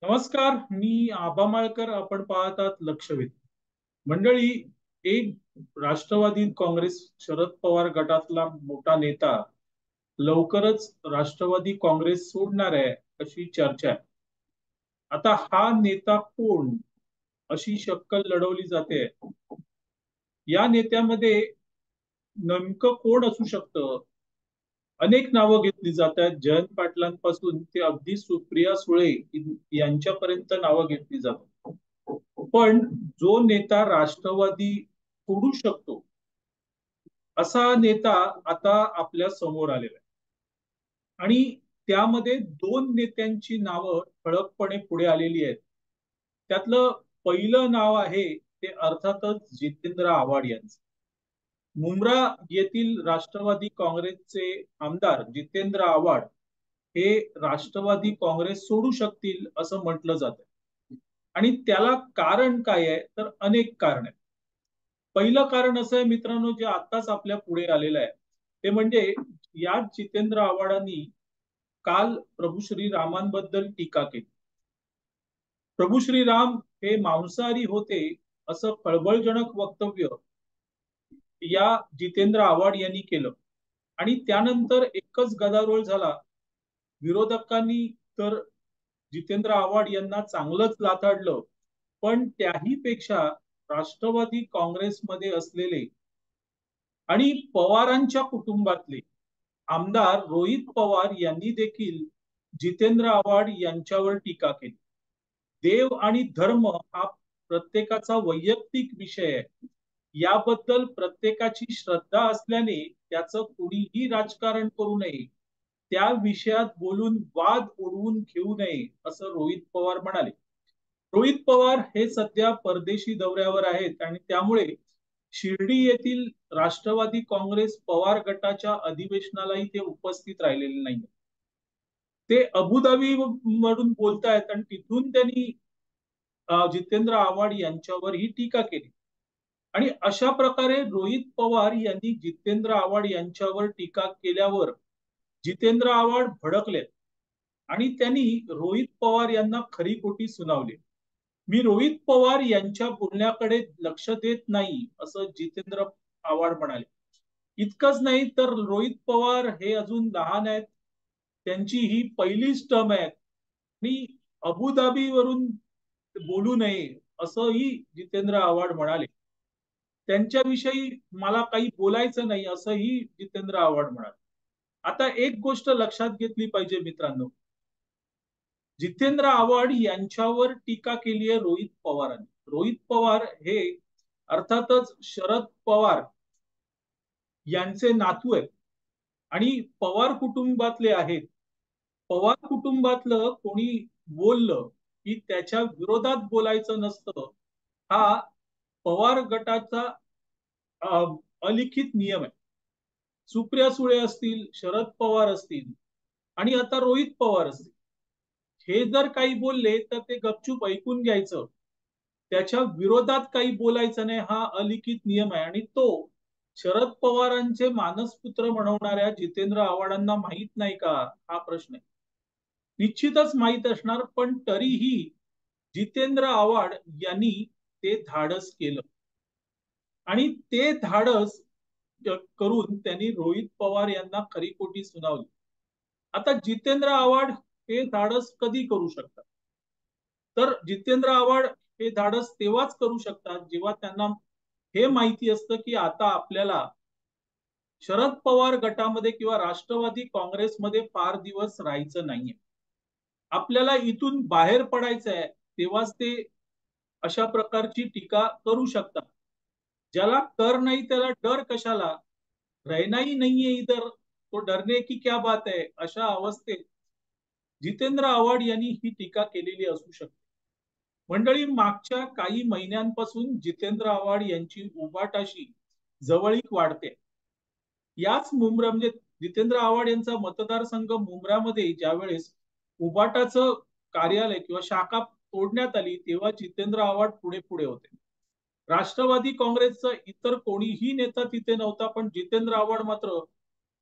नमस्कार, मी आबा माळकर. आपण पाहतात लक्षवेध. मंडळी, एक राष्ट्रवादी काँग्रेस शरद पवार गटातला मोठा नेता लवकरच राष्ट्रवादी काँग्रेस सोडणार आहे अशी चर्चा आहे. आता हा नेता कोण अशी शक्कल लढवली जाते. या नेत्यामध्ये नेमकं कोण असू शकतं? अनेक नावं घेतली जात आहेत. जयंत पाटलांपासून ते अगदी सुप्रिया सुळे यांच्यापर्यंत नावं घेतली जातात. पण जो नेता राष्ट्रवादी सोडू शकतो असा नेता आता आपल्या समोर आलेला आहे. आणि त्यामध्ये दोन नेत्यांची नावं ठळकपणे पुढे आलेली आहेत. त्यातलं पहिलं नाव आहे ते अर्थातच जितेंद्र आव्हाड यांचं. मुंब्रा येथील राष्ट्रवादी काँग्रेसचे आमदार जितेंद्र आव्हाड हे राष्ट्रवादी काँग्रेस सोडू शकतील असं म्हटलं जातं. आणि त्याला कारण काय आहे? तर अनेक कारण आहेत. पहिलं कारण असं आहे मित्रांनो, जे आताच आपल्या पुढे आलेलं आहे ते म्हणजे याच जितेंद्र आव्हाडांनी काल प्रभू श्रीरामांबद्दल टीका केली. प्रभू श्रीराम हे मांसाहारी होते असं खळबळजनक वक्तव्य या जितेंद्र आव्हाड यांनी केलं. आणि त्यानंतर एकच गदारोळ झाला. विरोधकांनी तर जितेंद्र आव्हाड यांना चांगलंच लाथाडलं. पण त्याही पेक्षा राष्ट्रवादी काँग्रेसमध्ये असलेले आणि पवारांच्या कुटुंबातले आमदार रोहित पवार यांनी देखील जितेंद्र आव्हाड यांच्यावर टीका केली. देव आणि धर्म हा प्रत्येकाचा वैयक्तिक विषय आहे. याबद्दल प्रत्येकाची श्रद्धा असल्याने त्याचं कुणीही राजकारण करू नये, त्या विषयात बोलून वाद ओढवून घेऊ नये असं रोहित पवार म्हणाले. रोहित पवार हे सध्या परदेशी दौऱ्यावर आहेत आणि त्यामुळे शिर्डी येथील राष्ट्रवादी काँग्रेस पवार गटाच्या अधिवेशनालाही ते उपस्थित राहिलेले नाही. ते अबुधाबी मधून बोलतायत आणि तिथून त्यांनी जितेंद्र आव्हाड यांच्यावर ही टीका केली. आणि अशा प्रकारे रोहित पवार यांनी जितेंद्र आव्हाड यांच्यावर टीका केल्यावर जितेंद्र आव्हाड भडकले आणि त्यांनी रोहित पवार यांना खरी खोटी सुनावली. मी रोहित पवार यांच्या बोलण्याकडे लक्ष देत नाही असं जितेंद्र आव्हाड म्हणाले. इतकंच नाही तर रोहित पवार हे अजून लहान आहेत. त्यांची ही पहिलीच टर्म आहे आणि अबुधाबीवरून बोलू नये असंही जितेंद्र आव्हाड म्हणाले. त्यांच्याविषयी मला काही बोलायचं नाही असंही जितेंद्र आव्हाड म्हणाले. आता एक गोष्ट लक्षात घेतली पाहिजे मित्रांनो, जितेंद्र आव्हाड यांच्यावर टीका केली आहे रोहित पवारांनी. रोहित पवार हे अर्थातच शरद पवार यांचे नातू आहेत आणि पवार कुटुंबातले आहेत. पवार कुटुंबातलं कोणी बोललं की त्याच्या विरोधात बोलायचं नसतं, हा पवार गटाचा अलिखित नियम आहे. सुप्रिया सुळे असतील, शरद पवार असतील आणि आता रोहित पवार असतील, हे जर काही बोलले तर ते गपचूप ऐकून घ्यायचं. त्याच्या विरोधात काही बोलायचं नाही, हा अलिखित नियम आहे. आणि तो शरद पवारांचे मानसपुत्र म्हणवणाऱ्या जितेंद्र आव्हाडांना माहीत नाही का, हा प्रश्न आहे. निश्चितच माहीत असणार, पण तरीही जितेंद्र आव्हाड यांनी ते धाडस केलं आणि ते धाडस करून त्यांनी रोहित पवार यांना खरी खोटी सुनावली. आता जितेंद्र आव्हाड हे धाडस कधी करू शकतात? तर जितेंद्र आव्हाड हे धाडस तेव्हाच करू शकतात जेव्हा त्यांना हे माहिती असतं की आता आपल्याला शरद पवार गटामध्ये किंवा राष्ट्रवादी काँग्रेसमध्ये फार दिवस राहायचं नाहीये. आपल्याला इथून बाहेर पडायचं आहे, तेव्हाच ते अशा प्रकारची टीका करू शकतात. ज्याला कर नाही त्याला डर कशाला? रहना ही नहीं है इधर तो डरने की क्या बात है, अशा अवस्थेत जितेंद्र आव्हाड यांनी ही टीका केलेली असू शकते. मंडळी, मागच्या काही महिन्यांपासून जितेंद्र आव्हाड यांची उबाटाशी जवळीक वाढते. याच मुंब्रा म्हणजे जितेंद्र आव्हाड यांचा मतदारसंघ मुंब्रामध्ये ज्यावेळेस उबाटाचं कार्यालय किंवा शाखा तोडण्यात आली तेव्हा जितेंद्र आव्हाड पुढे पुढे होते. राष्ट्रवादी काँग्रेसचा इतर कोणीही नेता तिथे नव्हता, पण जितेंद्र आव्हाड मात्र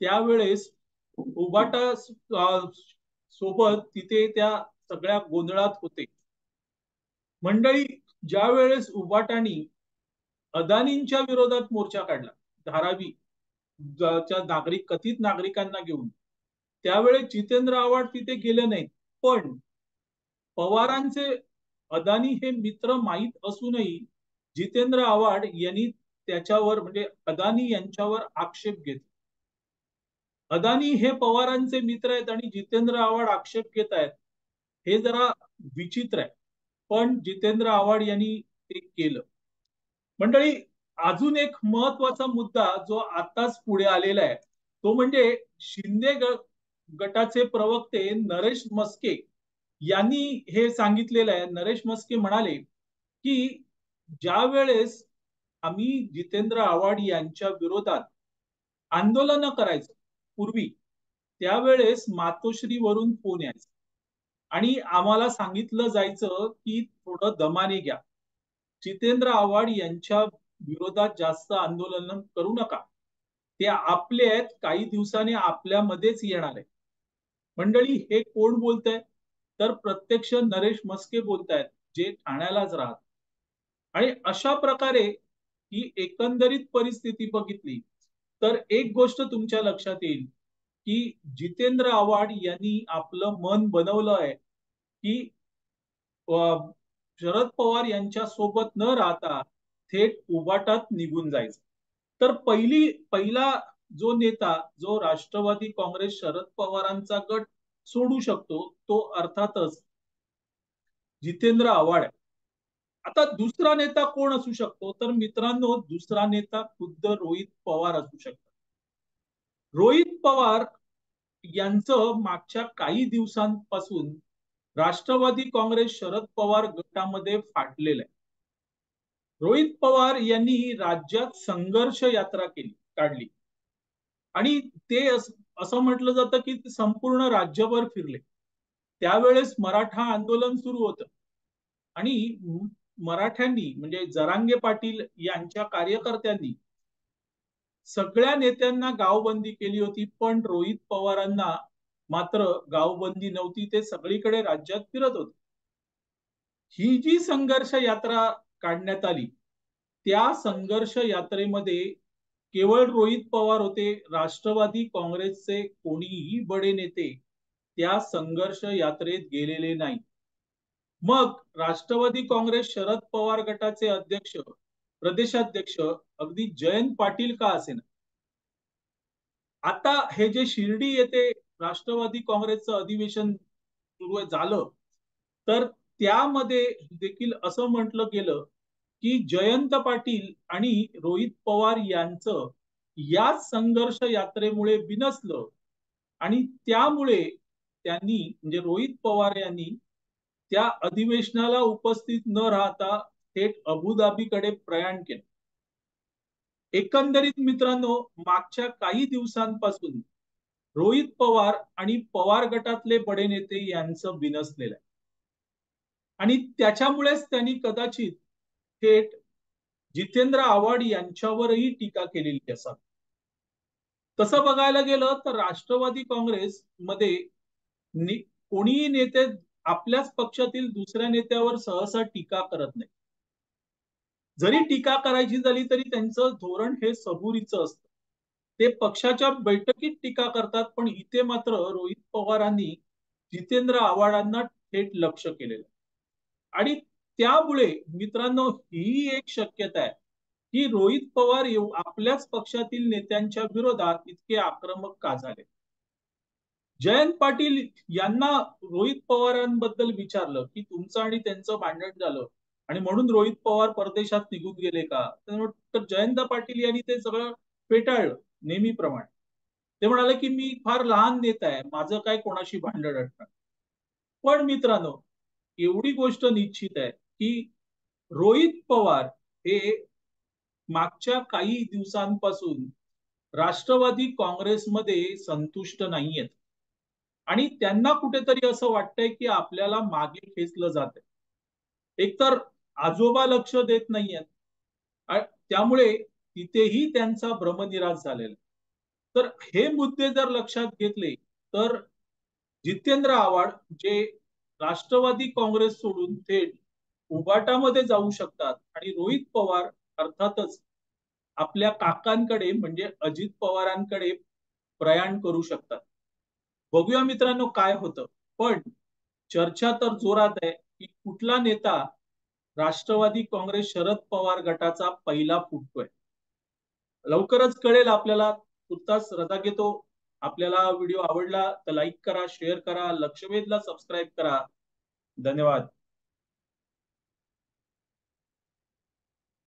त्यावेळेस उबाटा सोबत तिथे त्या सगळ्या गोंधळात होते. मंडळी, ज्या वेळेस उबाटानी अदानींच्या विरोधात मोर्चा काढला, धारावी च्या कथित नागरिकांना घेऊन, त्यावेळेस जितेंद्र आव्हाड तिथे गेले नाहीत. पण पवारांचे अदानी हे मित्र माहीत असूनही जितेंद्र आव्हाड यांनी त्याच्यावर म्हणजे अदानी यांच्यावर आक्षेप घेतला. अदानी हे पवारांचे मित्र आहेत आणि जितेंद्र आव्हाड आक्षेप घेत आहेत, हे जरा विचित्र आहे. पण जितेंद्र आव्हाड यांनी ते केलं. मंडळी, अजून एक महत्वाचा मुद्दा जो आताच पुढे आलेला आहे, तो म्हणजे शिंदे गटाचे प्रवक्ते नरेश मस्के यांनी हे सांगितलेलं आहे. नरेश मस्के म्हणाले की ज्या वेळेस आम्ही जितेंद्र आव्हाड यांच्या विरोधात आंदोलन करायचं पूर्वी, त्यावेळेस मातोश्रीवरून फोन यायचा आणि आम्हाला सांगितलं जायचं की थोडं दमाने घ्या, जितेंद्र आव्हाड यांच्या विरोधात जास्त आंदोलन करू नका, ते आपले आहेत, काही दिवसांनी आपल्यामध्येच येणार आहे. मंडळी, हे कोण बोलतंय? तर प्रत्यक्ष नरेश मस्के बोलतायत, जे ठाण्यालाच राहत. आणि अशा प्रकारे ही एकंदरीत परिस्थिती बघितली तर एक गोष्ट तुमच्या लक्षात येईल की जितेंद्र आव्हाड यांनी आपलं मन बनवलं आहे की शरद पवार यांच्या सोबत न राहता थेट उबाटात निघून जायचं. तर पहिला जो नेता, जो राष्ट्रवादी काँग्रेस शरद पवारांचा गट सोडू शकतो, तो अर्थातच जितेंद्र आव्हाड आहे. आता दुसरा नेता कोण असू शकतो? तर मित्रांनो, दुसरा नेता खुद्द रोहित पवार असू शकतात. रोहित पवार यांचं मागच्या काही दिवसांपासून राष्ट्रवादी काँग्रेस शरद पवार गटामध्ये फाटलेलं आहे. रोहित पवार यांनी राज्यात संघर्ष यात्रा काढली आणि ते असं म्हटलं जातं की संपूर्ण राज्यभर फिरले. त्यावेळेस मराठा आंदोलन सुरू होतं आणि मराठ्यांनी म्हणजे जरांगे पाटील यांच्या कार्यकर्त्यांनी सगळ्या नेत्यांना गावबंदी केली होती, पण रोहित पवारांना मात्र गावबंदी नव्हती. ते सगळीकडे राज्यात फिरत होते. ही जी संघर्ष यात्रा काढण्यात आली, त्या संघर्ष यात्रेमध्ये केवळ रोहित पवार होते, राष्ट्रवादी काँग्रेसचे कोणीही बडे नेते त्या संघर्ष यात्रेत गेलेले नाही. मग राष्ट्रवादी काँग्रेस शरद पवार गटाचे अध्यक्ष, प्रदेशाध्यक्ष अगदी जयंत पाटील का असेना, आता हे जे शिर्डी येथे राष्ट्रवादी काँग्रेसचं अधिवेशन सुरू झालं, तर त्यामध्ये देखील असं म्हटलं गेलं की जयंत पाटील आणि रोहित पवार यांचं या संघर्ष यात्रेमुळे बिनसलं आणि त्यामुळे त्यांनी म्हणजे रोहित पवार यांनी त्या अधिवेशनाला उपस्थित न राहता थेट अबुधाबीकडे प्रयाण केलं. एकंदरीत मित्रांनो, मागच्या काही दिवसांपासून रोहित पवार आणि पवार गटातले बडे नेते यांचं बिनसलेलं आहे आणि त्याच्यामुळेच त्यांनी कदाचित थेट जितेंद्र आव्हाड यांच्यावरही टीका केलेली असावी. तसं बघायला गेलं तर राष्ट्रवादी काँग्रेस मध्ये कोणीही नेते आपल्याच पक्षातील दुसऱ्या नेत्यावर सहसा टीका करत नाही. जरी टीका करायची झाली तरी त्यांचं धोरण हे सबुरीचं असतं. ते पक्षाच्या बैठकीत टीका करतात, पण इथे मात्र रोहित पवारांनी जितेंद्र आव्हाडांना थेट लक्ष केलेलं आणि त्यामुळे मित्रांनो, ही एक शक्यता आहे की रोहित पवार आपल्याच पक्षातील नेत्यांच्या विरोधात इतके आक्रमक का झाले. जयंत पाटील यांना रोहित पवारांबद्दल विचारलं की तुमचं आणि त्यांचं भांडण झालं आणि म्हणून रोहित पवार परदेशात निघून गेले का, तर जयंत पाटील यांनी ते सगळं फेटाळलं नेहमीप्रमाणे. ते म्हणाले की मी फार लहान नेता आहे, माझं काय कोणाशी भांडण अडणार. पण मित्रांनो, एवढी गोष्ट निश्चित आहे की रोहित पवार हे मागच्या काही दिवसांपासून राष्ट्रवादी काँग्रेसमध्ये संतुष्ट नाहीयेत आणि त्यांना कुठेतरी असं वाटतंय की आपल्याला मागे खेचलं जात आहे. एकतर आजोबा लक्ष देत नाहीयेत, त्यामुळे तिथेही त्यांचा भ्रमनिरास झालेला. तर हे मुद्दे जर लक्षात घेतले तर जितेंद्र आव्हाड जे राष्ट्रवादी काँग्रेस सोडून थेट उबाटामध्ये जाऊ शकतात आणि रोहित पवार अर्थातच आपल्या काकांकडे म्हणजे अजित पवारांकडे प्रयाण करू शकतात. बघूया मित्रांनो काय होतं. पण चर्चा तर जोरात आहे की कुठला नेता राष्ट्रवादी काँग्रेस शरद पवार गटाचा पहिला फुटतोय. लवकरच कळेल आपल्याला. तुर्तास रजा घेतो. आपल्याला व्हिडिओ आवडला तर लाईक करा, शेअर करा, लक्षवेधला सबस्क्राईब करा. धन्यवाद.